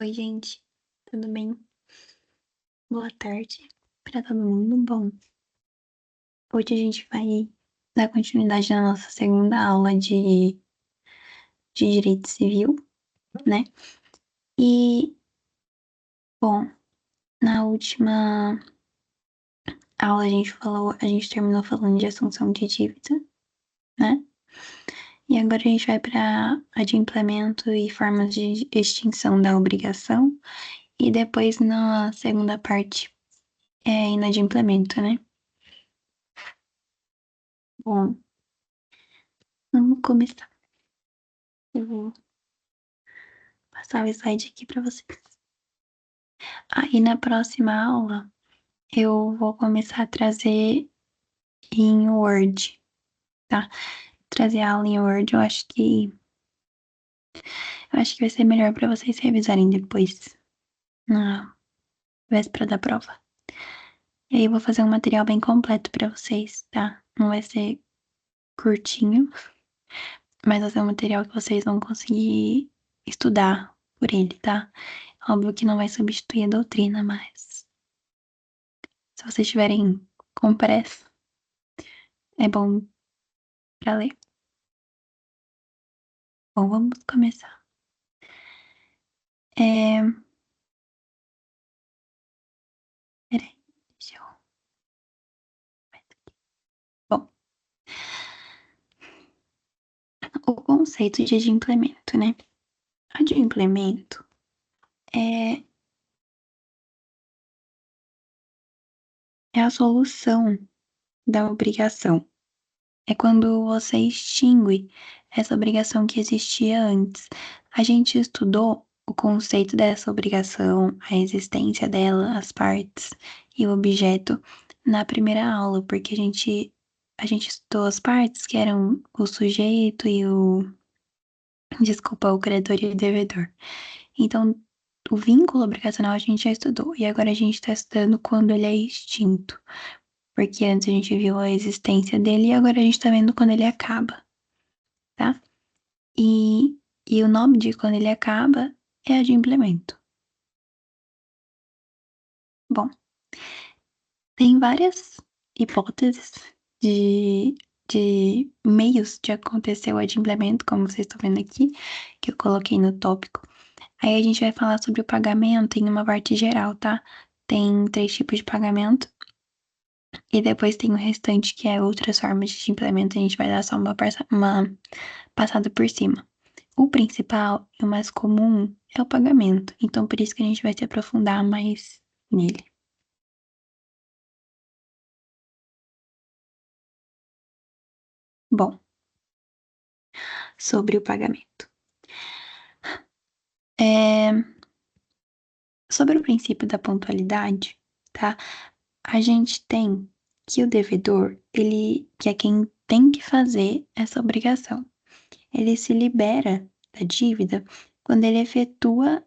Oi, gente, tudo bem? Boa tarde para todo mundo. Bom, hoje a gente vai dar continuidade na nossa segunda aula de Direito Civil, né? E, bom, na última aula a gente terminou falando de assunção de dívida, né? E agora a gente vai para a de implemento e formas de extinção da obrigação. E depois, na segunda parte, inadimplemento, né? Bom, vamos começar. Eu vou passar o slide aqui para vocês. Aí na próxima aula eu vou começar a trazer em Word, tá? Trazer a aula em Word, eu acho que vai ser melhor para vocês revisarem depois, na véspera da prova. E aí eu vou fazer um material bem completo para vocês, tá? Não vai ser curtinho, mas vai ser um material que vocês vão conseguir estudar por ele, tá? Óbvio que não vai substituir a doutrina, mas se vocês tiverem com pressa, é bom para ler. Bom, vamos começar. Peraí, deixa eu. Bom, o conceito de adimplemento, né? Adimplemento é, é a solução da obrigação. É quando você extingue essa obrigação que existia antes. A gente estudou o conceito dessa obrigação, a existência dela, as partes e o objeto na primeira aula, porque a gente estudou as partes que eram o sujeito e o credor e o devedor. Então, o vínculo obrigacional a gente já estudou, e agora a gente está estudando quando ele é extinto. Porque antes a gente viu a existência dele e agora a gente tá vendo quando ele acaba, tá? E o nome de quando ele acaba é adimplemento. Bom, tem várias hipóteses de, de meios de acontecer o adimplemento, como vocês estão vendo aqui, que eu coloquei no tópico. Aí a gente vai falar sobre o pagamento em uma parte geral, tá? Tem 3 tipos de pagamento. E depois tem o restante, que é outras formas de implemento. A gente vai dar só uma passada por cima. O principal e o mais comum é o pagamento. Então, por isso que a gente vai se aprofundar mais nele. Bom, sobre o pagamento. Sobre o princípio da pontualidade, tá? A gente tem que o devedor, que é quem tem que fazer essa obrigação. Ele se libera da dívida quando ele efetua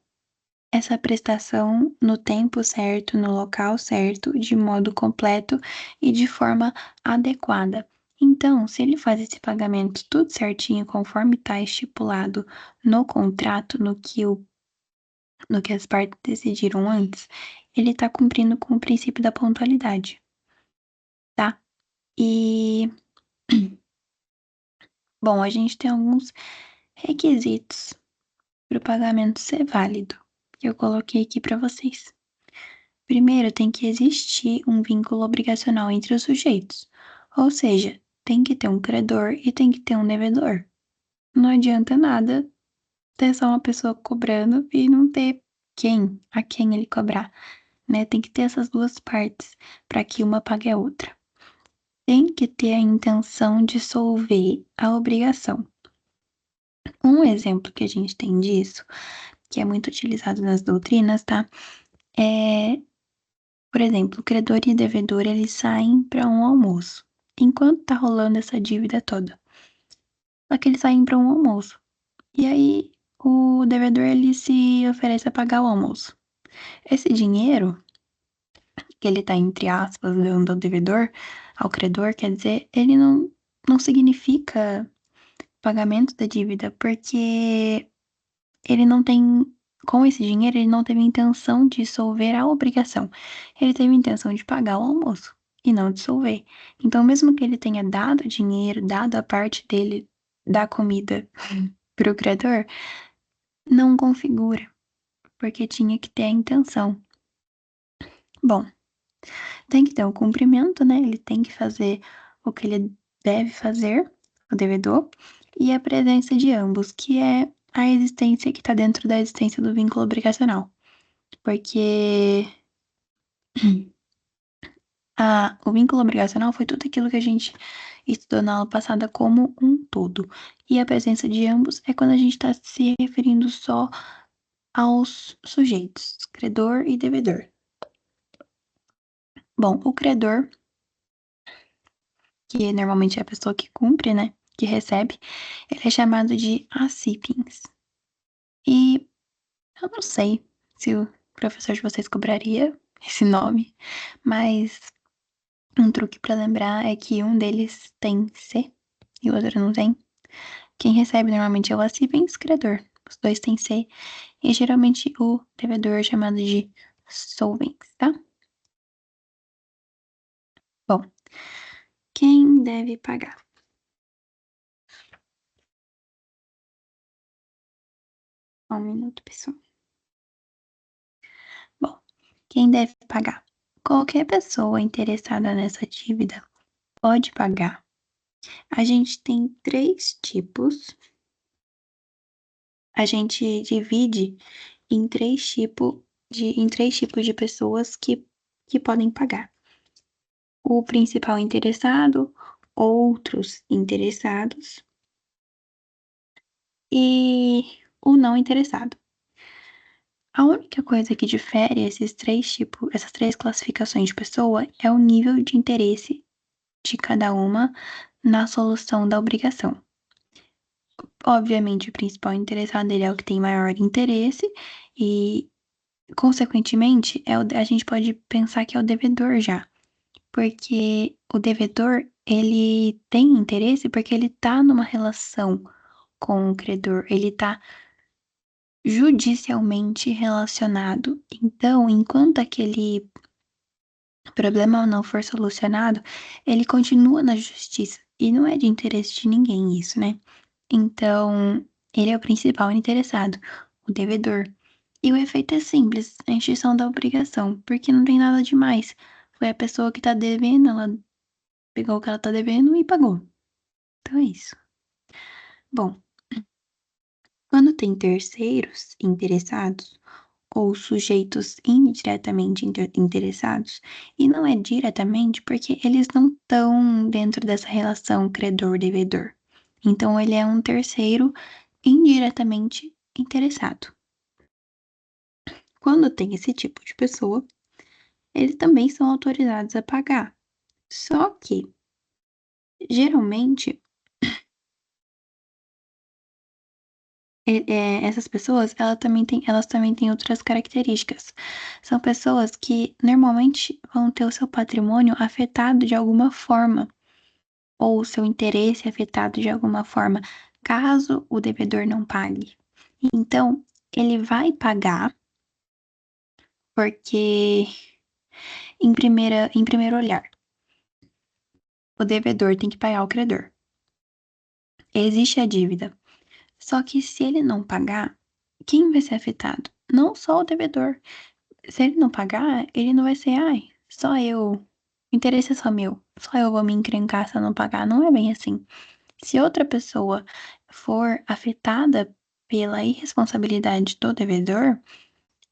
essa prestação no tempo certo, no local certo, de modo completo e de forma adequada. Então, se ele faz esse pagamento tudo certinho, conforme está estipulado no contrato, no que as partes decidiram antes, ele está cumprindo com o princípio da pontualidade, tá? E, bom, a gente tem alguns requisitos para o pagamento ser válido, que eu coloquei aqui para vocês. Primeiro, tem que existir um vínculo obrigacional entre os sujeitos, ou seja, tem que ter um credor e tem que ter um devedor. Não adianta nada ter só uma pessoa cobrando e não ter a quem ele cobrar, né? Tem que ter essas duas partes para que uma pague a outra. Tem que ter a intenção de solver a obrigação. Um exemplo que a gente tem disso, que é muito utilizado nas doutrinas, tá? É, por exemplo, o credor e o devedor, eles saem para um almoço, enquanto tá rolando essa dívida toda. Só que eles saem para um almoço. E aí, o devedor, ele se oferece a pagar o almoço. Esse dinheiro, que ele tá, entre aspas, dando ao devedor, ao credor, quer dizer, ele não significa pagamento da dívida, porque ele não tem com esse dinheiro, ele não teve intenção de dissolver a obrigação. Ele teve a intenção de pagar o almoço e não dissolver. Então, mesmo que ele tenha dado dinheiro, dado a parte dele da comida para o credor, não configura, porque tinha que ter a intenção. Bom, tem que ter o cumprimento, né? Ele tem que fazer o que ele deve fazer, o devedor, e a presença de ambos, que é a existência que está dentro da existência do vínculo obrigacional. Porque o vínculo obrigacional foi tudo aquilo que a gente estudou na aula passada como um todo. E a presença de ambos é quando a gente está se referindo só aos sujeitos, credor e devedor. Bom, o credor, que normalmente é a pessoa que cumpre, né, que recebe, ele é chamado de acipiens. E eu não sei se o professor de vocês cobraria esse nome, mas um truque para lembrar é que um deles tem C e o outro não tem. Quem recebe normalmente é o acipiens credor. Os dois têm C e geralmente o devedor é chamado de solvens, tá? Bom, quem deve pagar? Um minuto, pessoal. Bom, quem deve pagar? Qualquer pessoa interessada nessa dívida pode pagar. A gente tem três tipos. A gente divide em três tipos de pessoas que podem pagar. O principal interessado, outros interessados e o não interessado. A única coisa que difere essas três classificações de pessoa é o nível de interesse de cada uma na solução da obrigação. Obviamente, o principal interessado ele é o que tem maior interesse e, consequentemente, a gente pode pensar que é o devedor já, porque o devedor ele tem interesse porque ele tá numa relação com o credor, ele tá judicialmente relacionado. Então, enquanto aquele problema não for solucionado, ele continua na justiça. E não é de interesse de ninguém isso, né? Então, ele é o principal interessado, o devedor. E o efeito é simples, a extinção da obrigação, porque não tem nada demais. Foi a pessoa que tá devendo, ela pegou o que ela tá devendo e pagou. Então é isso. Bom, quando tem terceiros interessados, ou sujeitos indiretamente interessados, e não é diretamente porque eles não estão dentro dessa relação credor-devedor. Então, ele é um terceiro indiretamente interessado. Quando tem esse tipo de pessoa, eles também são autorizados a pagar. Só que, geralmente, essas pessoas, elas também têm outras características. São pessoas que normalmente vão ter o seu patrimônio afetado de alguma forma, ou o seu interesse afetado de alguma forma, caso o devedor não pague. Então, ele vai pagar, porque, em primeiro olhar, o devedor tem que pagar o credor. Existe a dívida. Só que se ele não pagar, quem vai ser afetado? Não só o devedor. Se ele não pagar, ele não vai ser, ai, só eu. O interesse é só meu. Só eu vou me encrencar se eu não pagar. Não é bem assim. Se outra pessoa for afetada pela irresponsabilidade do devedor,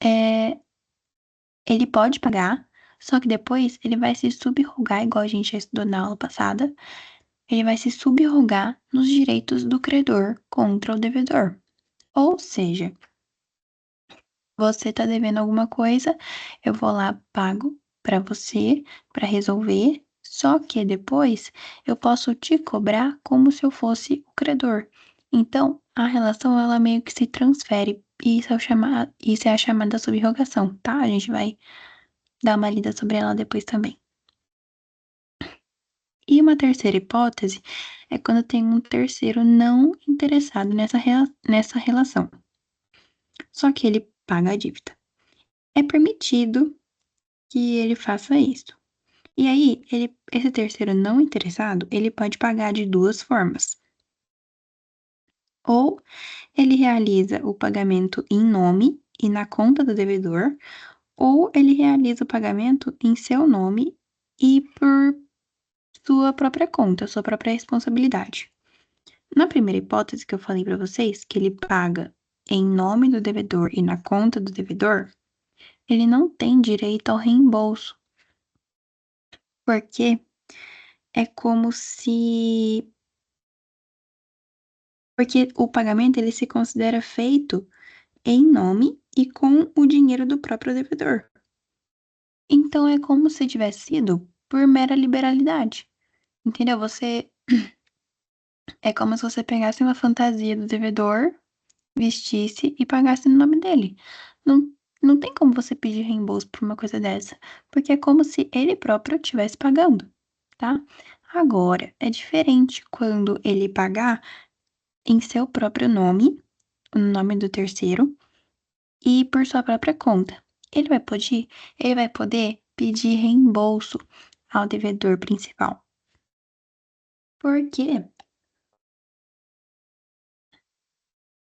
ele pode pagar, só que depois ele vai se subrogar, igual a gente já estudou na aula passada, ele vai se subrogar nos direitos do credor contra o devedor. Ou seja, você tá devendo alguma coisa, eu vou lá, pago pra você, pra resolver, só que depois eu posso te cobrar como se eu fosse o credor. Então, a relação ela meio que se transfere. E isso é a chamada subrogação, tá? A gente vai dar uma lida sobre ela depois também. E uma terceira hipótese é quando tem um terceiro não interessado nessa relação. Só que ele paga a dívida. É permitido que ele faça isso. E aí, esse terceiro não interessado, ele pode pagar de 2 formas. Ou ele realiza o pagamento em nome e na conta do devedor, ou ele realiza o pagamento em seu nome e por sua própria conta, sua própria responsabilidade. Na primeira hipótese que eu falei para vocês, que ele paga em nome do devedor e na conta do devedor, ele não tem direito ao reembolso, porque é como se porque o pagamento ele se considera feito em nome e com o dinheiro do próprio devedor. Então é como se tivesse sido por mera liberalidade, entendeu? É como se você pegasse uma fantasia do devedor, vestisse e pagasse no nome dele. Não, não tem como você pedir reembolso por uma coisa dessa, porque é como se ele próprio estivesse pagando, tá? Agora, é diferente quando ele pagar em seu próprio nome, o nome do terceiro, e por sua própria conta. Ele vai poder pedir reembolso ao devedor principal. Por quê?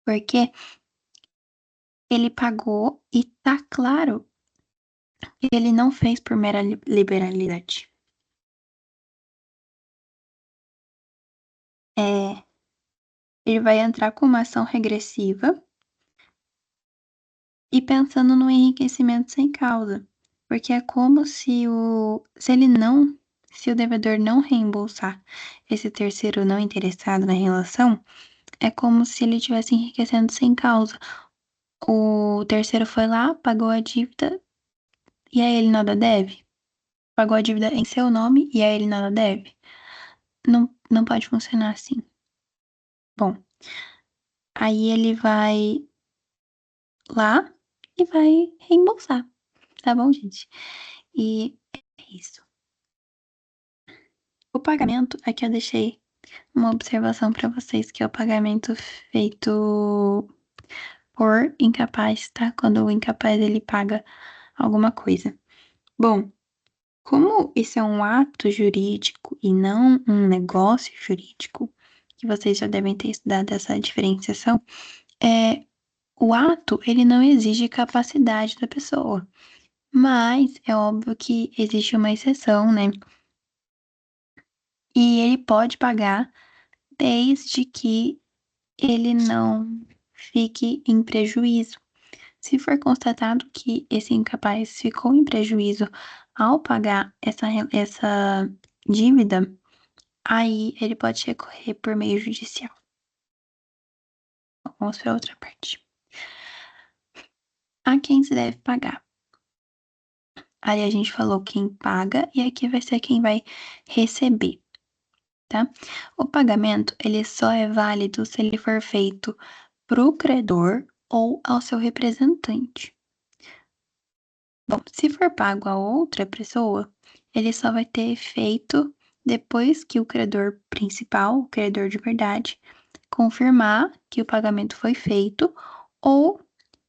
Porque ele pagou e tá claro que ele não fez por mera liberalidade. É, ele vai entrar com uma ação regressiva e pensando no enriquecimento sem causa, porque é como se o devedor não reembolsar esse terceiro não interessado na relação, é como se ele estivesse enriquecendo sem causa. O terceiro foi lá, pagou a dívida e a ele nada deve. Pagou a dívida em seu nome e a ele nada deve. Não, não pode funcionar assim. Bom, aí ele vai lá e vai reembolsar, tá bom, gente? E é isso. O pagamento, aqui eu deixei uma observação para vocês, que é o pagamento feito por incapaz, tá? Quando o incapaz ele paga alguma coisa. Bom, como isso é um ato jurídico e não um negócio jurídico, que vocês já devem ter estudado essa diferenciação, o ato ele não exige capacidade da pessoa. Mas é óbvio que existe uma exceção, né? E ele pode pagar desde que ele não fique em prejuízo. Se for constatado que esse incapaz ficou em prejuízo ao pagar essa dívida, aí ele pode recorrer por meio judicial. Vamos para outra parte. A quem se deve pagar? Aí a gente falou quem paga e aqui vai ser quem vai receber, tá? O pagamento, ele só é válido se ele for feito pro credor ou ao seu representante. Bom, se for pago a outra pessoa, ele só vai ter efeito depois que o credor principal, o credor de verdade, confirmar que o pagamento foi feito ou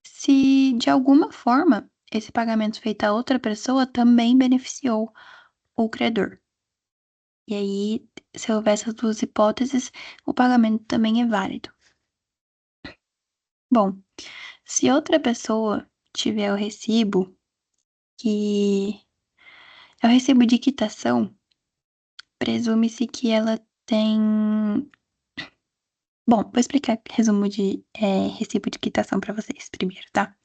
se de alguma forma esse pagamento feito a outra pessoa também beneficiou o credor. E aí, se houver essas duas hipóteses, o pagamento também é válido. Bom, se outra pessoa tiver o recibo, que é o recibo de quitação, presume-se que ela tem. Bom, vou explicar resumo de recibo de quitação para vocês primeiro, tá?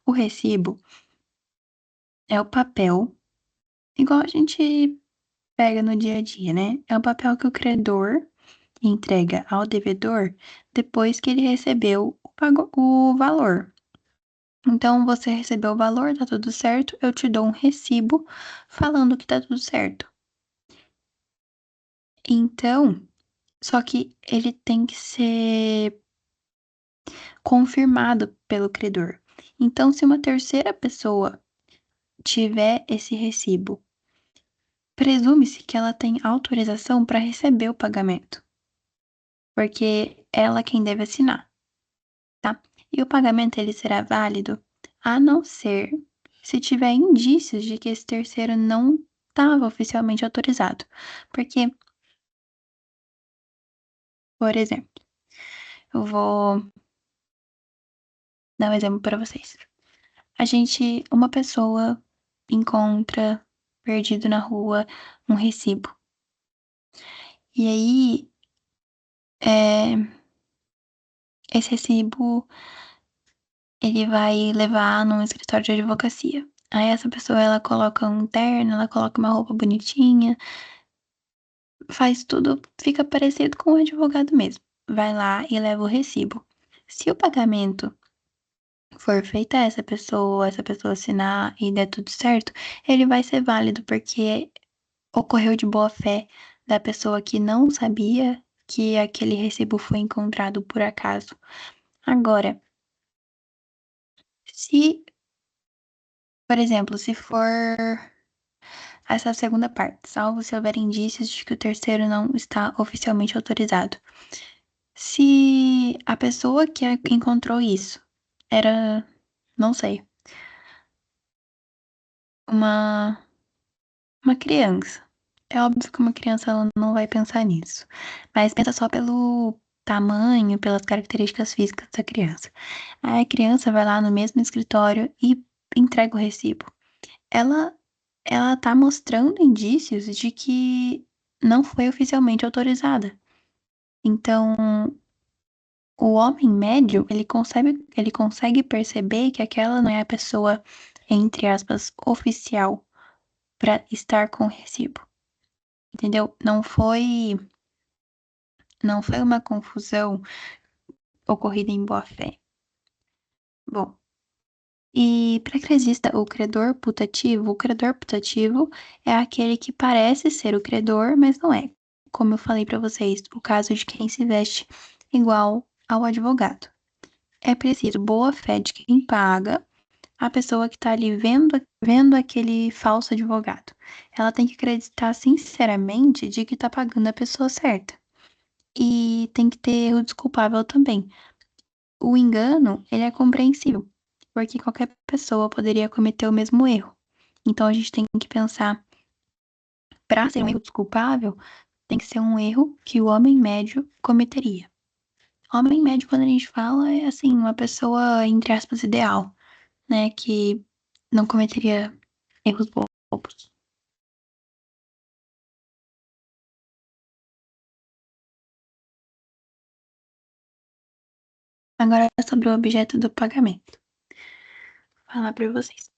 O recibo é o papel, igual a gente pega no dia a dia, né? É o papel que o credor entrega ao devedor depois que ele recebeu o valor. Então, você recebeu o valor, tá tudo certo, eu te dou um recibo falando que tá tudo certo. Então, só que ele tem que ser confirmado pelo credor. Então, se uma terceira pessoa tiver esse recibo, presume-se que ela tem autorização para receber o pagamento, porque ela é quem deve assinar, tá? E o pagamento ele será válido a não ser se tiver indícios de que esse terceiro não estava oficialmente autorizado. Porque, por exemplo, eu vou dar um exemplo para vocês. Uma pessoa encontra perdido na rua um recibo. E aí, esse recibo ele vai levar num escritório de advocacia. Aí essa pessoa, ela coloca um terno, ela coloca uma roupa bonitinha, faz tudo, fica parecido com o advogado mesmo. Vai lá e leva o recibo. Se o pagamento for feito a essa pessoa assinar e der tudo certo, ele vai ser válido, porque ocorreu de boa fé da pessoa que não sabia que aquele recibo foi encontrado por acaso. Agora, se, por exemplo, se for essa segunda parte, salvo se houver indícios de que o terceiro não está oficialmente autorizado. Se a pessoa que encontrou isso era, não sei, uma, uma criança. É óbvio que uma criança ela não vai pensar nisso, mas pensa só pelo tamanho, pelas características físicas da criança. Aí a criança vai lá no mesmo escritório e entrega o recibo. Ela ela tá mostrando indícios de que não foi oficialmente autorizada. Então, o homem médio, ele consegue perceber que aquela não é a pessoa, entre aspas, oficial para estar com o recibo, entendeu? Não foi uma confusão ocorrida em boa fé. Bom, e para que exista o credor putativo é aquele que parece ser o credor, mas não é. Como eu falei para vocês, o caso de quem se veste igual ao advogado. É preciso boa fé de quem paga, a pessoa que está ali vendo aquele falso advogado. Ela tem que acreditar sinceramente de que está pagando a pessoa certa. E tem que ter erro desculpável também. O engano, ele é compreensível, porque qualquer pessoa poderia cometer o mesmo erro. Então a gente tem que pensar, para ser um erro desculpável, tem que ser um erro que o homem médio cometeria. Homem médio, quando a gente fala, é assim, uma pessoa, entre aspas, ideal, né, que não cometeria erros bobos. Agora sobre o objeto do pagamento. Vou falar para vocês.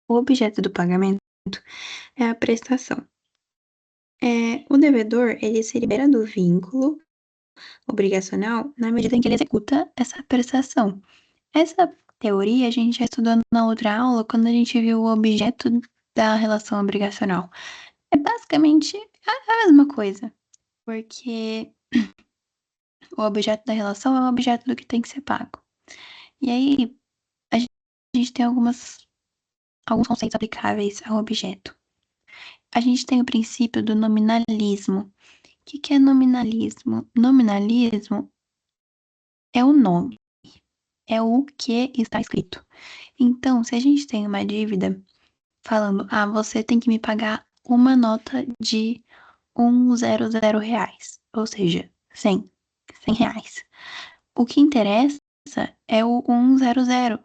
O objeto do pagamento é a prestação. O devedor, ele se libera do vínculo obrigacional na medida em que ele executa essa prestação. Essa teoria a gente já estudou na outra aula quando a gente viu o objeto da relação obrigacional. É basicamente a mesma coisa, porque o objeto da relação é o objeto do que tem que ser pago. E aí a gente tem alguns conceitos aplicáveis ao objeto. A gente tem o princípio do nominalismo. O que é nominalismo? Nominalismo é o nome, é o que está escrito. Então, se a gente tem uma dívida falando, você tem que me pagar uma nota de 100 reais, ou seja, 100 reais. O que interessa é o 100,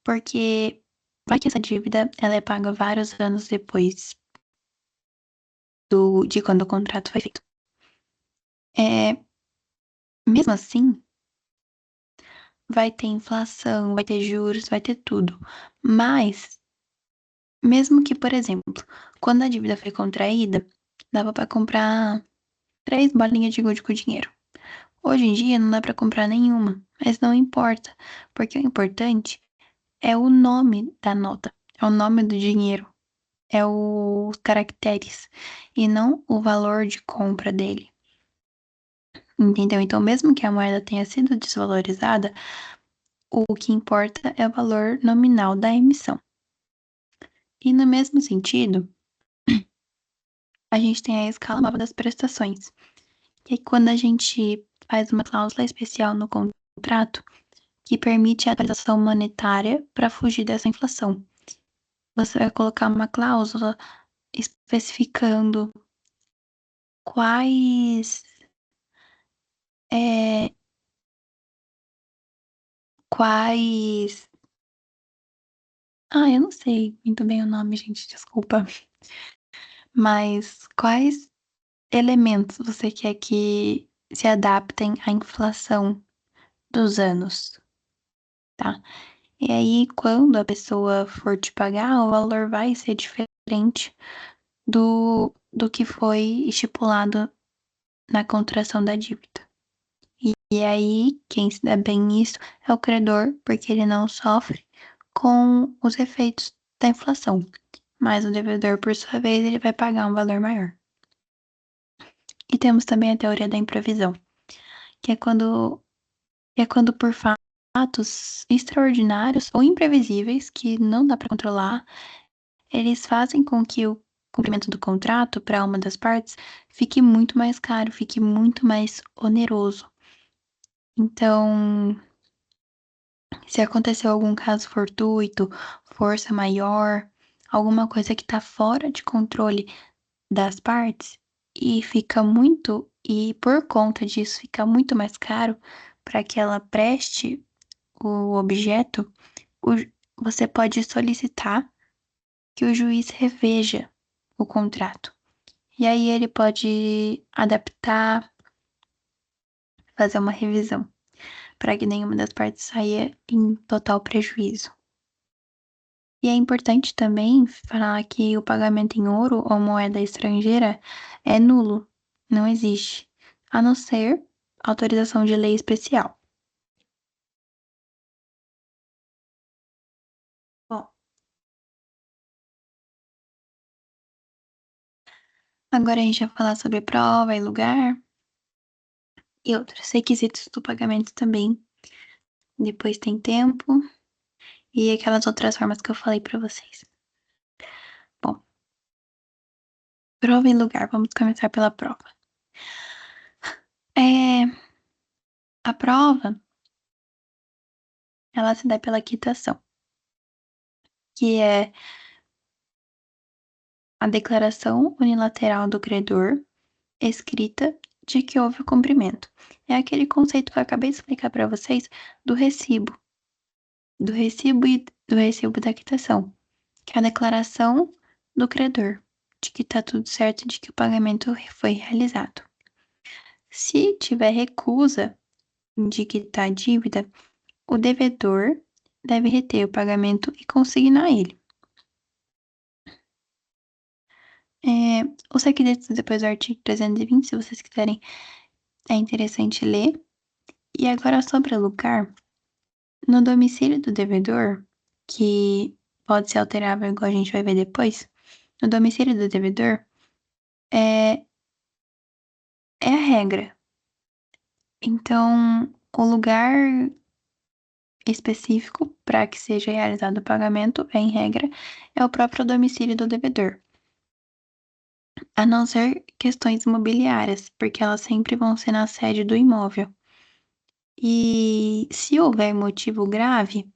porque vai que essa dívida ela é paga vários anos depois de quando o contrato foi feito. Mesmo assim, vai ter inflação, vai ter juros, vai ter tudo. Mas, mesmo que, por exemplo, quando a dívida foi contraída, dava para comprar 3 bolinhas de gude com dinheiro. Hoje em dia não dá para comprar nenhuma, mas não importa, porque o importante é o nome da nota, é o nome do dinheiro, é os caracteres e não o valor de compra dele. Entendeu? Então, mesmo que a moeda tenha sido desvalorizada, o que importa é o valor nominal da emissão. E no mesmo sentido, a gente tem a escala nova das prestações, que é quando a gente faz uma cláusula especial no contrato, que permite a atualização monetária para fugir dessa inflação. Você vai colocar uma cláusula especificando quais, eh, quais eu não sei muito bem o nome, gente, desculpa. Mas quais elementos você quer que se adaptem à inflação dos anos, tá? E aí, quando a pessoa for te pagar, o valor vai ser diferente do que foi estipulado na contração da dívida. E aí, quem se dá bem nisso é o credor, porque ele não sofre com os efeitos da inflação. Mas o devedor, por sua vez, ele vai pagar um valor maior. E temos também a teoria da improvisão, que é quando por fatos extraordinários ou imprevisíveis que não dá para controlar, eles fazem com que o cumprimento do contrato para uma das partes fique muito mais caro, fique muito mais oneroso. Então, se aconteceu algum caso fortuito, força maior, alguma coisa que está fora de controle das partes e por conta disso fica muito mais caro para que ela preste o objeto, o você pode solicitar que o juiz reveja o contrato. E aí ele pode adaptar, fazer uma revisão, para que nenhuma das partes saia em total prejuízo. E é importante também falar que o pagamento em ouro ou moeda estrangeira é nulo, não existe, a não ser autorização de lei especial. Bom, agora a gente vai falar sobre prova e lugar e outros requisitos do pagamento também. Depois tem tempo e aquelas outras formas que eu falei para vocês. Bom, prova e lugar, vamos começar pela prova. É, a prova, ela se dá pela quitação, que é a declaração unilateral do credor escrita de que houve o cumprimento. É aquele conceito que eu acabei de explicar para vocês do recibo, do recibo da quitação, que é a declaração do credor de que está tudo certo, de que o pagamento foi realizado. Se tiver recusa de quitar a dívida, o devedor deve reter o pagamento e consignar ele. Os requisitos depois do artigo 320, se vocês quiserem, é interessante ler. E agora sobre o lugar, no domicílio do devedor, que pode ser alterável, igual a gente vai ver depois, no domicílio do devedor é, é a regra. Então, o lugar específico para que seja realizado o pagamento, em regra, é o próprio domicílio do devedor. A não ser questões imobiliárias, porque elas sempre vão ser na sede do imóvel. E se houver motivo grave,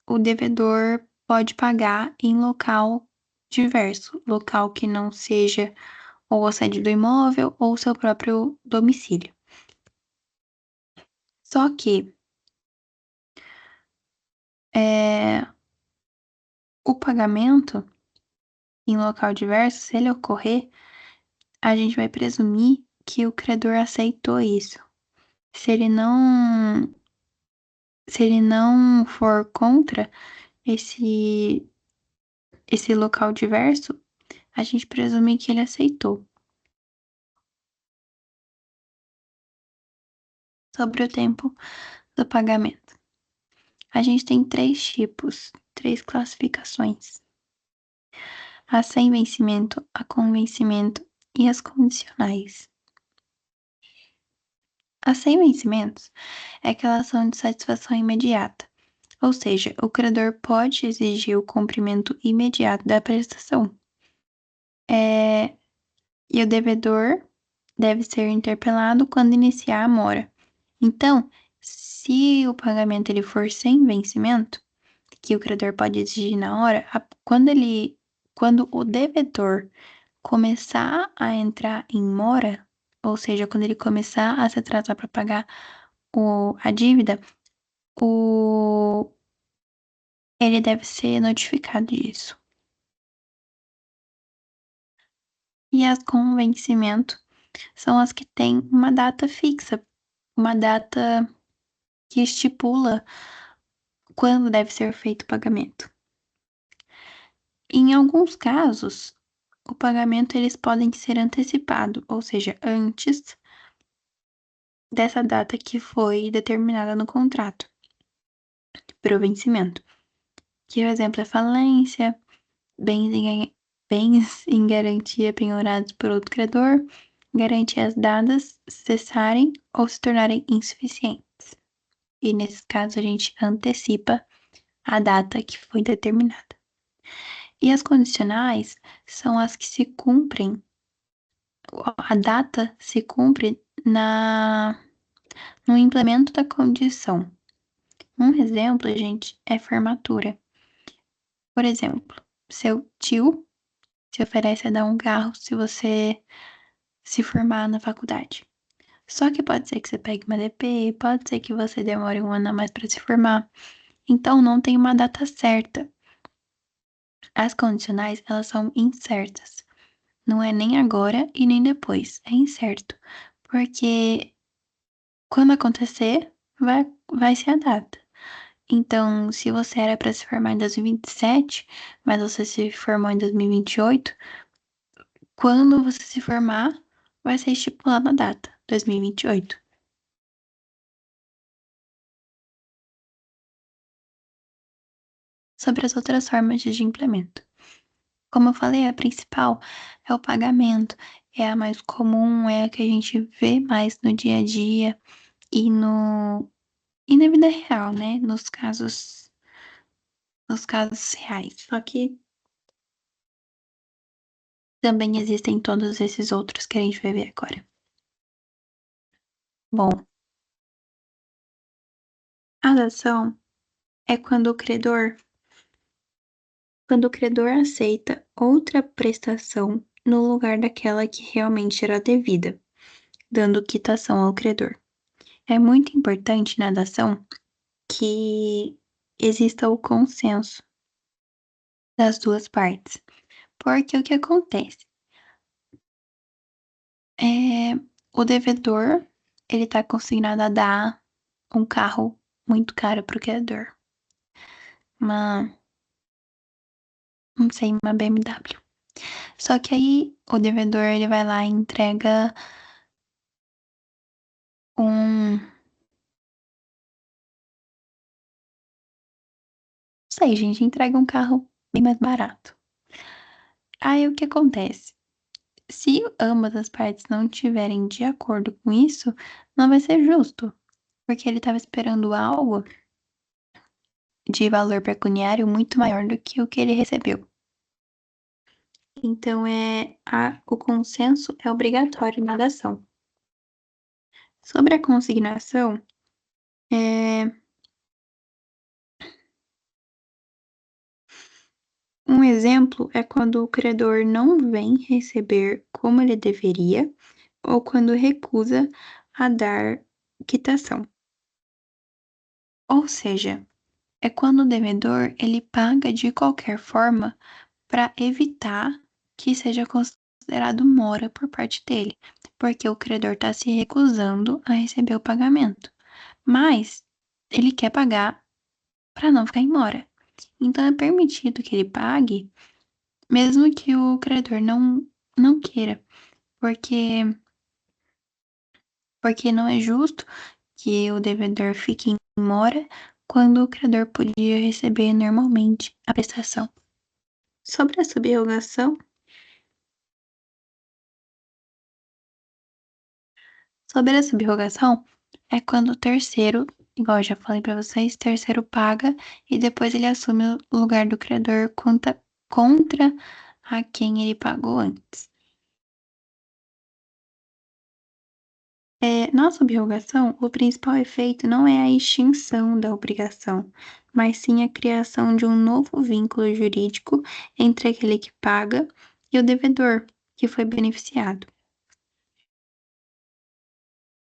o devedor pode pagar em local diverso, local que não seja ou a sede do imóvel ou seu próprio domicílio. Só que o pagamento em local diverso, se ele ocorrer, a gente vai presumir que o credor aceitou isso. Se ele não, se ele não for contra esse, esse local diverso, a gente presume que ele aceitou. Sobre o tempo do pagamento. A gente tem três tipos, três classificações: a sem vencimento, a com vencimento e as condicionais. As sem vencimentos é que elas são de satisfação imediata, ou seja, o credor pode exigir o cumprimento imediato da prestação. E o devedor deve ser interpelado quando iniciar a mora. Então, Se o pagamento ele for sem vencimento, que o credor pode exigir na hora, quando o devedor começar a entrar em mora, ou seja, quando ele começar a se atrasar para pagar a dívida, o, ele deve ser notificado disso. E as com vencimento são as que têm uma data fixa, uma data que estipula quando deve ser feito o pagamento. Em alguns casos, o pagamento eles podem ser antecipado, ou seja, antes dessa data que foi determinada no contrato para o vencimento. Que o exemplo é falência, bens bens em garantia penhorados por outro credor, garantias dadas cessarem ou se tornarem insuficientes. E nesse caso a gente antecipa a data que foi determinada. E as condicionais são as que se cumprem, a data se cumpre no implemento da condição. Um exemplo, gente, é formatura. Por exemplo, seu tio se oferece a dar um carro se você se formar na faculdade. Só que pode ser que você pegue uma DP, pode ser que você demore um ano a mais para se formar. Então não tem uma data certa. As condicionais, elas são incertas. Não é nem agora e nem depois, é incerto. Porque quando acontecer, vai ser a data. Então, se você era para se formar em 2027, mas você se formou em 2028, quando você se formar, vai ser estipulada a data, 2028. Sobre as outras formas de implemento. Como eu falei, a principal é o pagamento, é a mais comum, é a que a gente vê mais no dia a dia e e na vida real, né? Nos casos reais. Só que também existem todos esses outros que a gente vai ver agora. Bom, a dação é quando o credor aceita outra prestação no lugar daquela que realmente era devida, dando quitação ao credor. É muito importante na dação que exista o consenso das duas partes. Porque o que acontece? É, o devedor, ele tá consignado a dar um carro muito caro pro credor. Uma, não sei, uma BMW. Só que aí o devedor, ele vai lá e entrega um, não sei, gente, entrega um carro bem mais barato. Aí o que acontece? Se ambas as partes não estiverem de acordo com isso, não vai ser justo, porque ele estava esperando algo de valor pecuniário muito maior do que o que ele recebeu. Então, o consenso é obrigatório na dação. Sobre a consignação, é, um exemplo é quando o credor não vem receber como ele deveria ou quando recusa a dar quitação. Ou seja, é quando o devedor ele paga de qualquer forma para evitar que seja considerado mora por parte dele, porque o credor está se recusando a receber o pagamento, mas ele quer pagar para não ficar em mora. Então é permitido que ele pague, mesmo que o credor não queira, porque não é justo que o devedor fique em mora quando o credor podia receber normalmente a prestação. Sobre a subrogação, é quando o terceiro, igual eu já falei para vocês, terceiro paga e depois ele assume o lugar do credor contra a quem ele pagou antes. Na subrogação, o principal efeito não é a extinção da obrigação, mas sim a criação de um novo vínculo jurídico entre aquele que paga e o devedor, que foi beneficiado.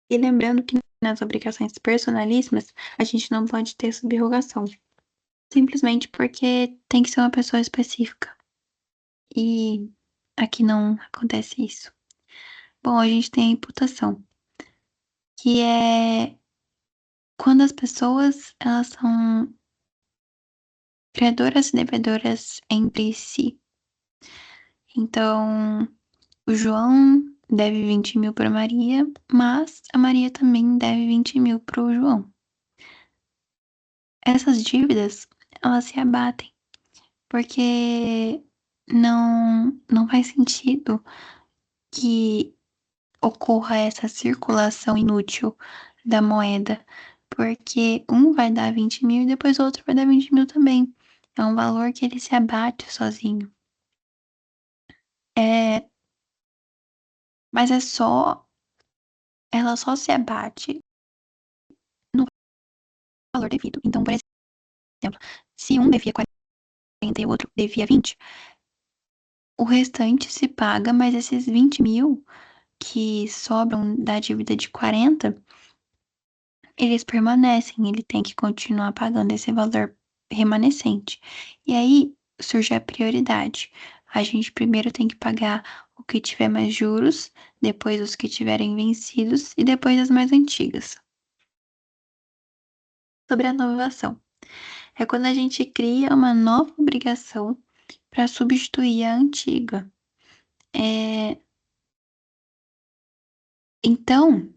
E lembrando que nas obrigações personalíssimas, a gente não pode ter subrogação, simplesmente porque tem que ser uma pessoa específica. E aqui não acontece isso. Bom, a gente tem a imputação, que é quando as pessoas elas são criadoras e devedoras entre si. Então, o João deve 20 mil para Maria, mas a Maria também deve 20 mil para o João. Essas dívidas, elas se abatem, porque não faz sentido que ocorra essa circulação inútil da moeda, porque um vai dar 20 mil e depois o outro vai dar 20 mil também. É um valor que ele se abate sozinho. É, mas ela só se abate no valor devido. Então, por exemplo, se um devia 40 e o outro devia 20, o restante se paga, mas esses 20 mil que sobram da dívida de 40, eles permanecem, ele tem que continuar pagando esse valor remanescente. E aí surge a prioridade. A gente primeiro tem que pagar o que tiver mais juros, depois os que tiverem vencidos e depois as mais antigas. Sobre a novação. É quando a gente cria uma nova obrigação para substituir a antiga. É, então,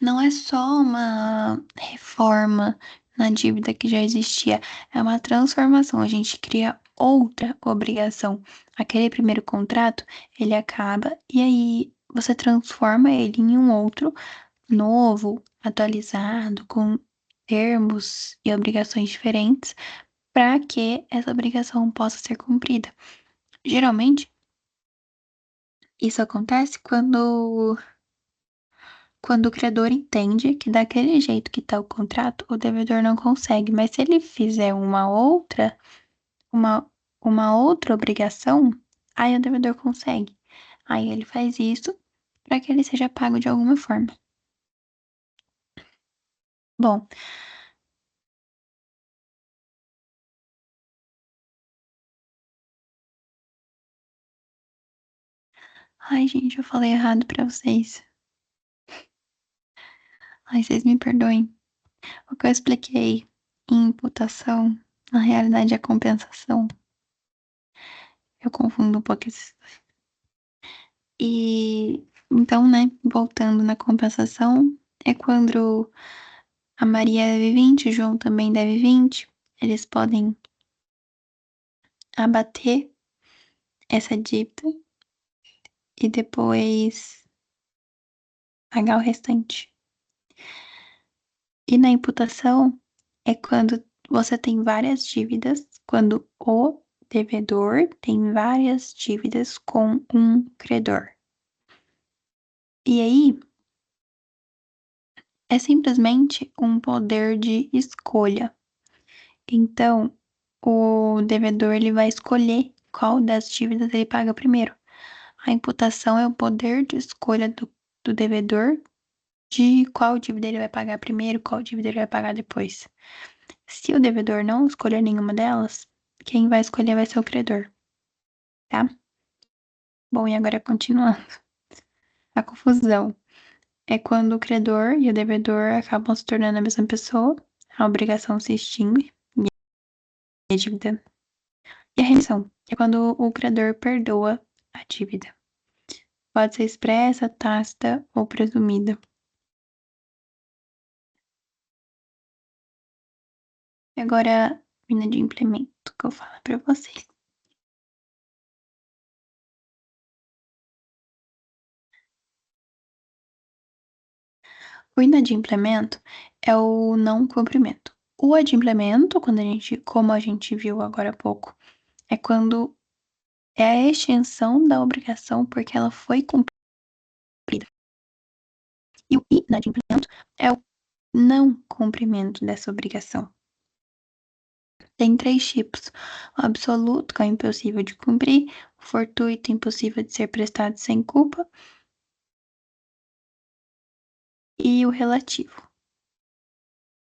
não é só uma reforma na dívida que já existia, é uma transformação. A gente cria outra obrigação. Aquele primeiro contrato, ele acaba e aí você transforma ele em um outro novo, atualizado, com termos e obrigações diferentes, para que essa obrigação possa ser cumprida. Geralmente, isso acontece quando o credor entende que daquele jeito que está o contrato, o devedor não consegue, mas se ele fizer uma, uma outra obrigação, aí o devedor consegue. Aí ele faz isso para que ele seja pago de alguma forma. Bom, ai gente, eu falei errado para vocês. Ai, vocês me perdoem. O que eu expliquei em imputação, na realidade é compensação. Eu confundo um pouco esses. E então, né, voltando na compensação, é quando a Maria deve 20, o João também deve 20. Eles podem abater essa dívida e depois pagar o restante. E na imputação é quando você tem várias dívidas, quando o devedor tem várias dívidas com um credor. E aí é simplesmente um poder de escolha. Então, o devedor ele vai escolher qual das dívidas ele paga primeiro. A imputação é o poder de escolha do devedor de qual dívida ele vai pagar primeiro, qual dívida ele vai pagar depois. Se o devedor não escolher nenhuma delas, quem vai escolher vai ser o credor, tá? Bom, e agora continuando. A confusão é quando o credor e o devedor acabam se tornando a mesma pessoa, a obrigação se extingue e a dívida. E a remissão é quando o credor perdoa a dívida. Pode ser expressa, tácita ou presumida. E agora, ruína de implemento que eu falo para vocês. O inadimplemento é o não cumprimento. O adimplemento, como a gente viu agora há pouco, é quando é a extinção da obrigação porque ela foi cumprida. é o não cumprimento dessa obrigação. Tem 3 tipos: o absoluto, que é o impossível de cumprir, o fortuito, impossível de ser prestado sem culpa, e o relativo.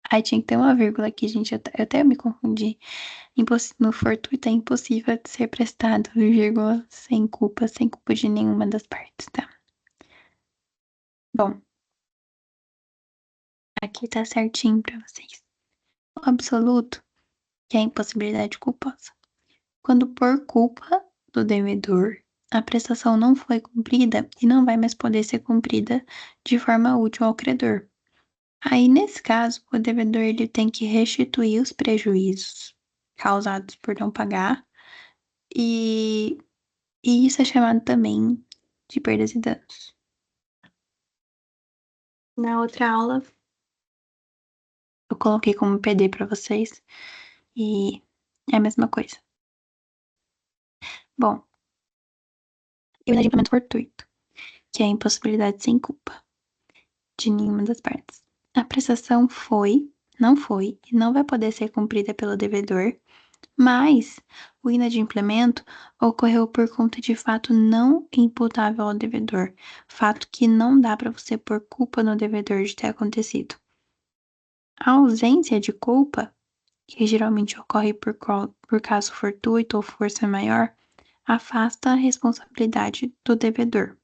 Aí tinha que ter uma vírgula aqui, gente, eu até me confundi. No fortuito é impossível de ser prestado, vírgula, sem culpa de nenhuma das partes, tá. Bom, aqui tá certinho pra vocês. O absoluto, que é a impossibilidade culposa. Quando por culpa do devedor, a prestação não foi cumprida e não vai mais poder ser cumprida de forma útil ao credor. Aí, nesse caso, o devedor ele tem que restituir os prejuízos causados por não pagar, e, e isso é chamado também de perdas e danos. Na outra aula, eu coloquei como PD para vocês e é a mesma coisa. Bom, e o inadimplemento fortuito, que é a impossibilidade sem culpa de nenhuma das partes. A prestação não foi e não vai poder ser cumprida pelo devedor, mas o inadimplemento ocorreu por conta de fato não imputável ao devedor, fato que não dá para você pôr culpa no devedor de ter acontecido. A ausência de culpa, que geralmente ocorre por caso fortuito ou força maior, afasta a responsabilidade do devedor.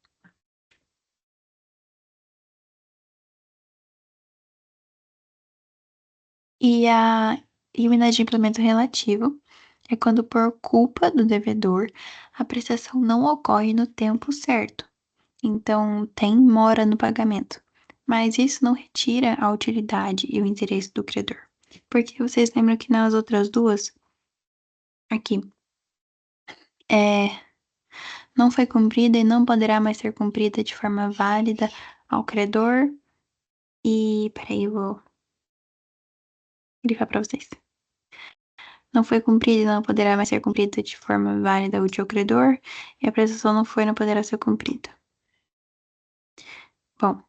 E, e o inadimplemento relativo é quando, por culpa do devedor, a prestação não ocorre no tempo certo. Então, tem mora no pagamento. Mas isso não retira a utilidade e o interesse do credor. Porque vocês lembram que nas outras duas, aqui, é, não foi cumprida e não poderá mais ser cumprida de forma válida ao credor. E, peraí, eu vou grifar para vocês. Não foi cumprida e não poderá mais ser cumprida de forma válida útil ao credor, e a prestação não foi e não poderá ser cumprida. Bom,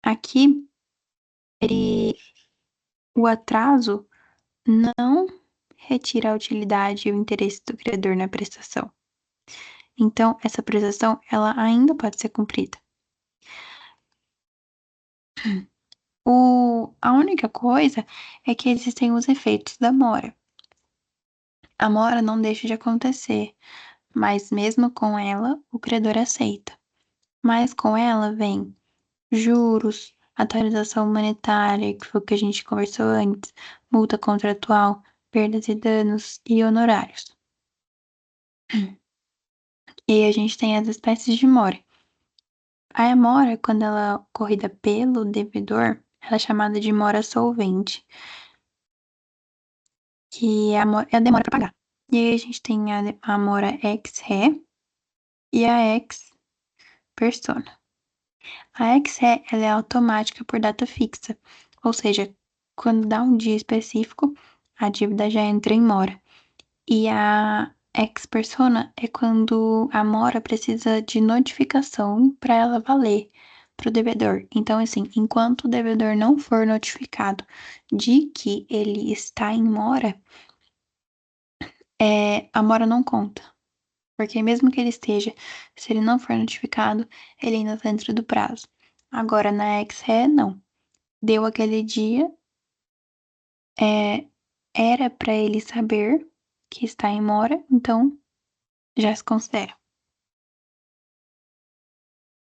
aqui, o atraso não retira a utilidade e o interesse do credor na prestação. Então, essa prestação, ela ainda pode ser cumprida. A única coisa é que existem os efeitos da mora. A mora não deixa de acontecer, mas mesmo com ela, o credor aceita. Mas com ela vem juros, atualização monetária, que foi o que a gente conversou antes, multa contratual, perdas e danos e honorários. E aí a gente tem as espécies de mora. A mora, quando ela é ocorrida pelo devedor, ela é chamada de mora solvente, que é a demora para pagar. E aí a gente tem a mora ex ré e a ex persona. A ex ré, ela é automática por data fixa, ou seja, quando dá um dia específico, a dívida já entra em mora. E a ex persona é quando a mora precisa de notificação para ela valer para o devedor. Então, assim, enquanto o devedor não for notificado de que ele está em mora, a mora não conta. Porque mesmo que ele esteja, se ele não for notificado, ele ainda está dentro do prazo. Agora, na ex-ré, não. Deu aquele dia, era para ele saber que está em mora, então já se considera.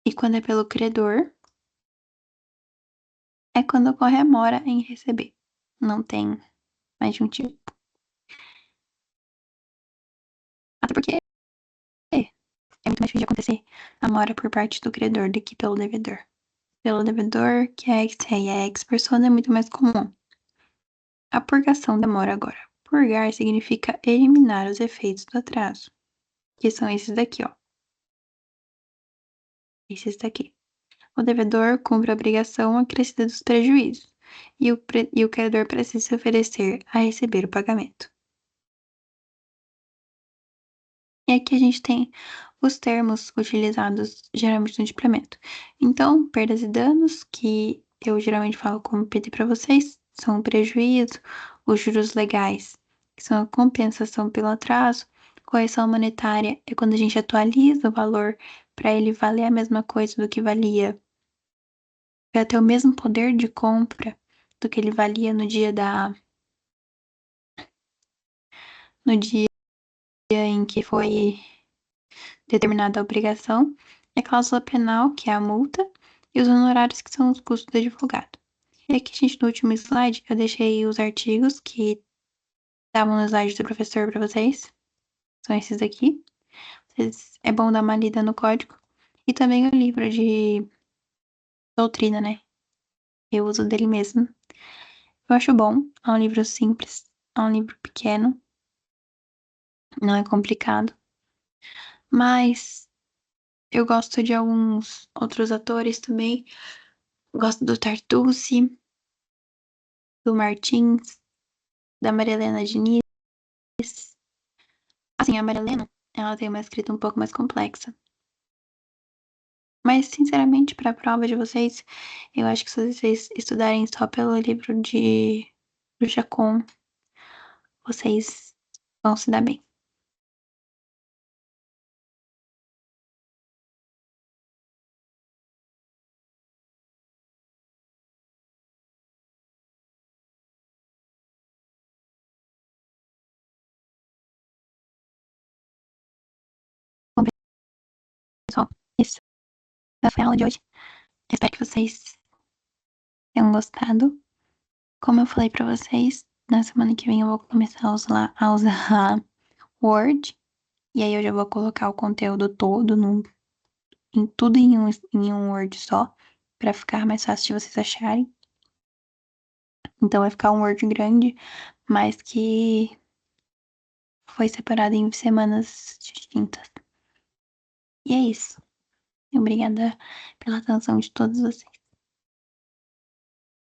E quando é pelo credor, é quando ocorre a mora em receber. Não tem mais de um tipo. Até porque é muito mais difícil de acontecer a mora por parte do credor do que pelo devedor. Pelo devedor, que é ex-rei e a ex-persona, é muito mais comum. A purgação da mora agora. Purgar significa eliminar os efeitos do atraso, que são esses daqui, ó. Esses daqui. O devedor cumpre a obrigação acrescida dos prejuízos, e o credor precisa se oferecer a receber o pagamento. E aqui a gente tem os termos utilizados geralmente no diplomento. Então, perdas e danos, que eu geralmente falo como PT para vocês, são o prejuízo, os juros legais, que são a compensação pelo atraso, correção monetária é quando a gente atualiza o valor para ele valer a mesma coisa do que valia, para ter o mesmo poder de compra do que ele valia no dia em que foi determinada a obrigação, e a cláusula penal, que é a multa, e os honorários, que são os custos do advogado. E aqui, gente, no último slide, eu deixei os artigos que estavam no slide do professor para vocês. São esses aqui. É bom dar uma lida no código. E também o livro de doutrina, né? Eu uso dele mesmo. Eu acho bom. É um livro simples. É um livro pequeno. Não é complicado. Mas eu gosto de alguns outros atores também. Gosto do Tartucci, do Martins, da Maria Helena Diniz. Assim, a Maria Helena, ela tem uma escrita um pouco mais complexa. Mas, sinceramente, para a prova de vocês, eu acho que se vocês estudarem só pelo livro do Jacon, vocês vão se dar bem. Bom, pessoal, isso foi a aula de hoje. Espero que vocês tenham gostado. Como eu falei para vocês, na semana que vem eu vou começar a usar Word. E aí eu já vou colocar o conteúdo todo tudo em um Word só, para ficar mais fácil de vocês acharem. Então vai ficar um Word grande, mas que foi separado em semanas distintas. E é isso. Obrigada pela atenção de todos vocês.